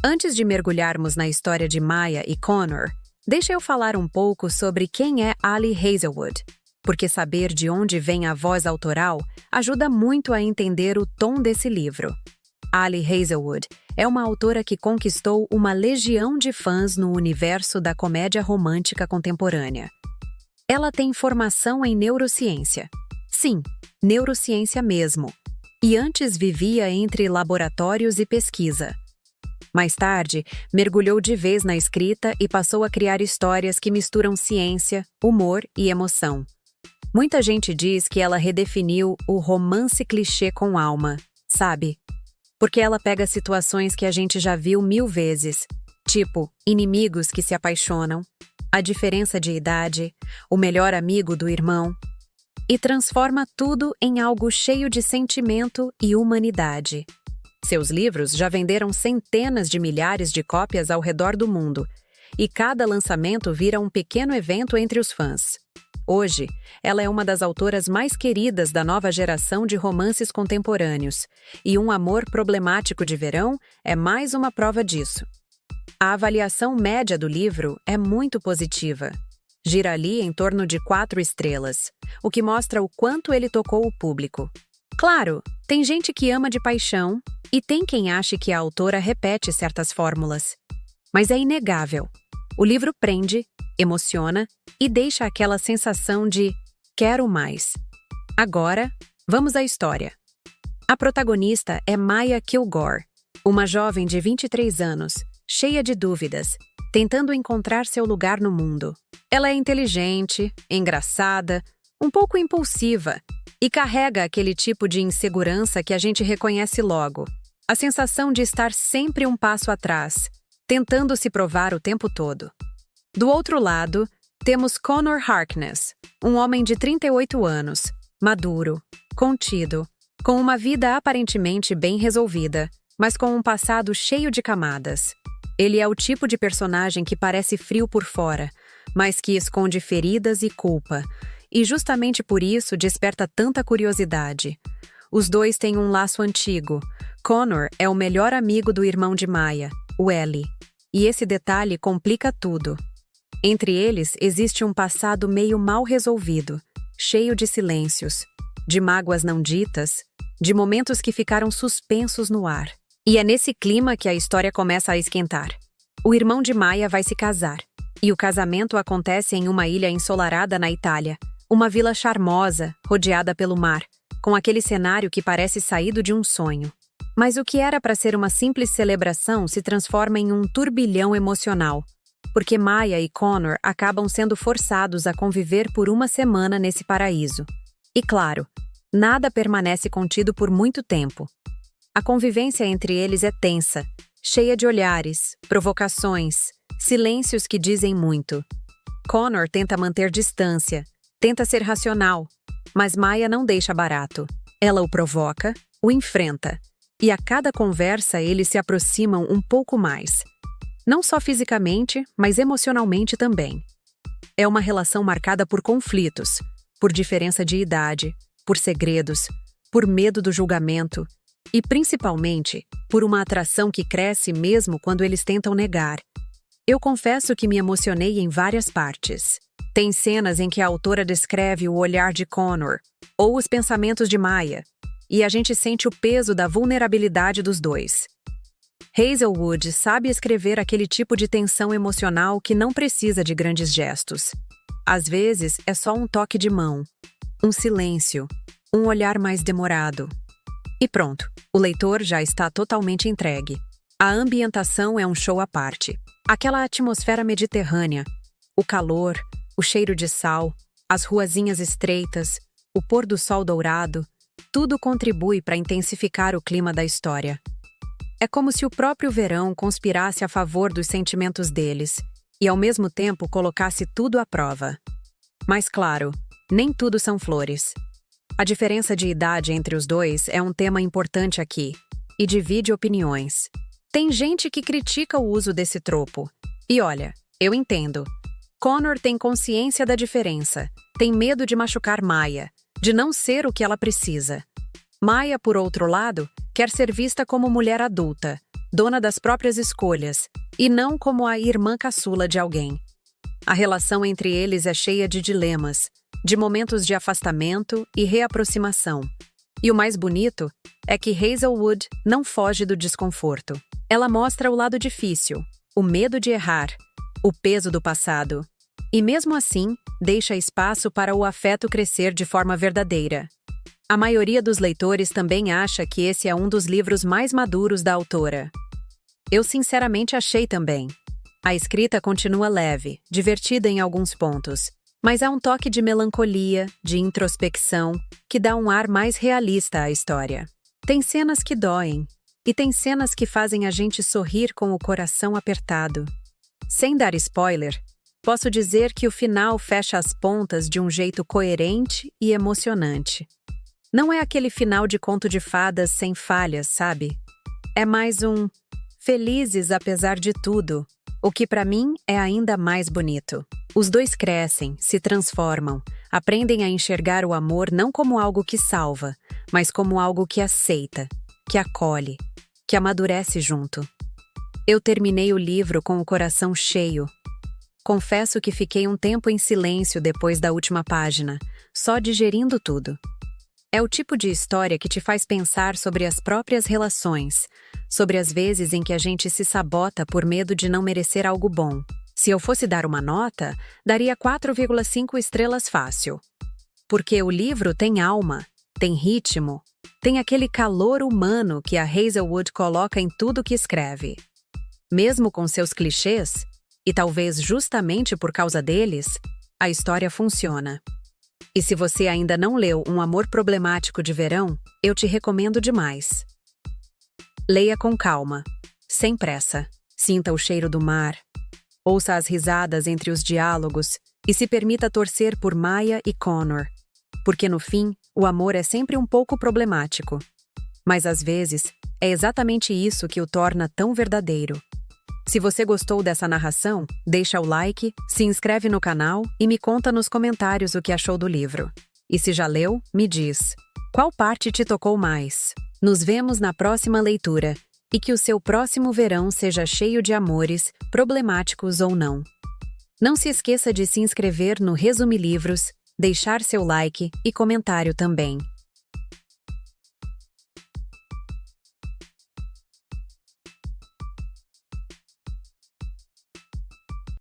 Antes de mergulharmos na história de Maya e Connor, deixa eu falar um pouco sobre quem é Ali Hazelwood, porque saber de onde vem a voz autoral ajuda muito a entender o tom desse livro. Ali Hazelwood é uma autora que conquistou uma legião de fãs no universo da comédia romântica contemporânea. Ela tem formação em neurociência. Sim, neurociência mesmo. E antes vivia entre laboratórios e pesquisa. Mais tarde, mergulhou de vez na escrita e passou a criar histórias que misturam ciência, humor e emoção. Muita gente diz que ela redefiniu o romance clichê com alma, sabe? Porque ela pega situações que a gente já viu 1000 vezes, tipo inimigos que se apaixonam, a diferença de idade, o melhor amigo do irmão, e transforma tudo em algo cheio de sentimento e humanidade. Seus livros já venderam centenas de milhares de cópias ao redor do mundo, e cada lançamento vira um pequeno evento entre os fãs. Hoje, ela é uma das autoras mais queridas da nova geração de romances contemporâneos, e Um Amor Problemático de Verão é mais uma prova disso. A avaliação média do livro é muito positiva. Gira ali em torno de 4 estrelas, o que mostra o quanto ele tocou o público. Claro, tem gente que ama de paixão e tem quem ache que a autora repete certas fórmulas. Mas é inegável. O livro prende, emociona e deixa aquela sensação de quero mais. Agora, vamos à história. A protagonista é Maya Kilgore, uma jovem de 23 anos, cheia de dúvidas, tentando encontrar seu lugar no mundo. Ela é inteligente, engraçada, um pouco impulsiva e carrega aquele tipo de insegurança que a gente reconhece logo. A sensação de estar sempre um passo atrás, tentando se provar o tempo todo. Do outro lado, temos Connor Harkness, um homem de 38 anos, maduro, contido, com uma vida aparentemente bem resolvida, mas com um passado cheio de camadas. Ele é o tipo de personagem que parece frio por fora, mas que esconde feridas e culpa, e justamente por isso desperta tanta curiosidade. Os dois têm um laço antigo. Connor é o melhor amigo do irmão de Maya, o Eli, e esse detalhe complica tudo. Entre eles existe um passado meio mal resolvido, cheio de silêncios, de mágoas não ditas, de momentos que ficaram suspensos no ar. E é nesse clima que a história começa a esquentar. O irmão de Maya vai se casar, e o casamento acontece em uma ilha ensolarada na Itália, uma vila charmosa, rodeada pelo mar, com aquele cenário que parece saído de um sonho. Mas o que era para ser uma simples celebração se transforma em um turbilhão emocional, porque Maya e Connor acabam sendo forçados a conviver por uma semana nesse paraíso. E claro, nada permanece contido por muito tempo. A convivência entre eles é tensa, cheia de olhares, provocações, silêncios que dizem muito. Connor tenta manter distância, tenta ser racional, mas Maya não deixa barato. Ela o provoca, o enfrenta, e a cada conversa eles se aproximam um pouco mais. Não só fisicamente, mas emocionalmente também. É uma relação marcada por conflitos, por diferença de idade, por segredos, por medo do julgamento e, principalmente, por uma atração que cresce mesmo quando eles tentam negar. Eu confesso que me emocionei em várias partes. Tem cenas em que a autora descreve o olhar de Connor, ou os pensamentos de Maya, e a gente sente o peso da vulnerabilidade dos dois. Hazelwood sabe escrever aquele tipo de tensão emocional que não precisa de grandes gestos. Às vezes, é só um toque de mão, um silêncio, um olhar mais demorado. E pronto, o leitor já está totalmente entregue. A ambientação é um show à parte. Aquela atmosfera mediterrânea, o calor, o cheiro de sal, as ruazinhas estreitas, o pôr do sol dourado, tudo contribui para intensificar o clima da história. É como se o próprio verão conspirasse a favor dos sentimentos deles e, ao mesmo tempo, colocasse tudo à prova. Mas, claro, nem tudo são flores. A diferença de idade entre os dois é um tema importante aqui e divide opiniões. Tem gente que critica o uso desse tropo. E olha, eu entendo. Connor tem consciência da diferença, tem medo de machucar Maya, de não ser o que ela precisa. Maya, por outro lado, quer ser vista como mulher adulta, dona das próprias escolhas, e não como a irmã caçula de alguém. A relação entre eles é cheia de dilemas, de momentos de afastamento e reaproximação. E o mais bonito é que Hazelwood não foge do desconforto. Ela mostra o lado difícil, o medo de errar, o peso do passado. E mesmo assim, deixa espaço para o afeto crescer de forma verdadeira. A maioria dos leitores também acha que esse é um dos livros mais maduros da autora. Eu sinceramente achei também. A escrita continua leve, divertida em alguns pontos, mas há um toque de melancolia, de introspecção, que dá um ar mais realista à história. Tem cenas que doem, e tem cenas que fazem a gente sorrir com o coração apertado. Sem dar spoiler, posso dizer que o final fecha as pontas de um jeito coerente e emocionante. Não é aquele final de conto de fadas sem falhas, sabe? É mais um felizes apesar de tudo, o que para mim é ainda mais bonito. Os dois crescem, se transformam, aprendem a enxergar o amor não como algo que salva, mas como algo que aceita, que acolhe, que amadurece junto. Eu terminei o livro com o coração cheio. Confesso que fiquei um tempo em silêncio depois da última página, só digerindo tudo. É o tipo de história que te faz pensar sobre as próprias relações, sobre as vezes em que a gente se sabota por medo de não merecer algo bom. Se eu fosse dar uma nota, daria 4,5 estrelas fácil. Porque o livro tem alma, tem ritmo, tem aquele calor humano que a Hazelwood coloca em tudo que escreve. Mesmo com seus clichês, e talvez justamente por causa deles, a história funciona. E se você ainda não leu Um Amor Problemático de Verão, eu te recomendo demais. Leia com calma, sem pressa, sinta o cheiro do mar, ouça as risadas entre os diálogos e se permita torcer por Maya e Connor, porque no fim, o amor é sempre um pouco problemático. Mas às vezes, é exatamente isso que o torna tão verdadeiro. Se você gostou dessa narração, deixa o like, se inscreve no canal e me conta nos comentários o que achou do livro. E se já leu, me diz. Qual parte te tocou mais? Nos vemos na próxima leitura e que o seu próximo verão seja cheio de amores, problemáticos ou não. Não se esqueça de se inscrever no Resume Livros, deixar seu like e comentário também.